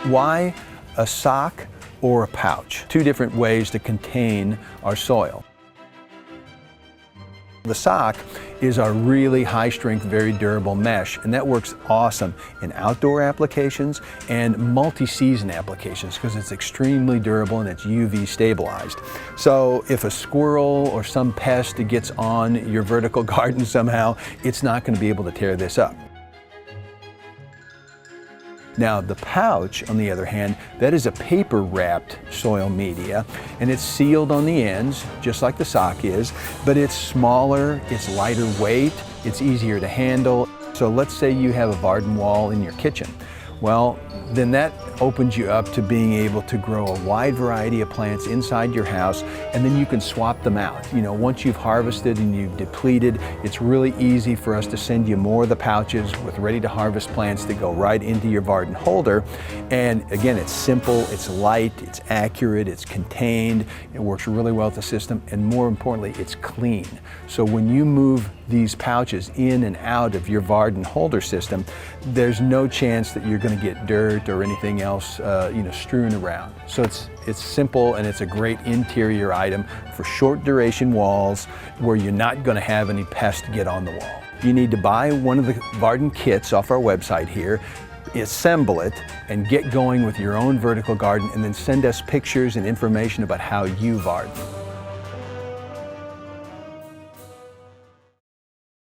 Why a sock or a pouch? Two different ways to contain our soil. The sock is our really high strength, very durable mesh, and that works awesome in outdoor applications and multi-season applications because it's extremely durable and it's UV stabilized. So if a squirrel or some pest gets on your vertical garden somehow, it's not going to be able to tear this up. Now the pouch, on the other hand, that is a paper wrapped soil media, and it's sealed on the ends, just like the sock is, but it's smaller, it's lighter weight, it's easier to handle. So let's say you have a Varden wall in your kitchen. Well, then that opens you up to being able to grow a wide variety of plants inside your house, and then you can swap them out. You know, once you've harvested and you've depleted, it's really easy for us to send you more of the pouches with ready to harvest plants that go right into your Varden holder. And again, it's simple, it's light, it's accurate, it's contained, it works really well with the system, and more importantly, it's clean. So when you move these pouches in and out of your Varden holder system, there's no chance that you're going to get dirt or anything else strewn around. So it's simple, and it's a great interior item for short duration walls where you're not going to have any pests get on the wall. You need to buy one of the Varden kits off our website here, assemble it, and get going with your own vertical garden, and then send us pictures and information about how you Varden.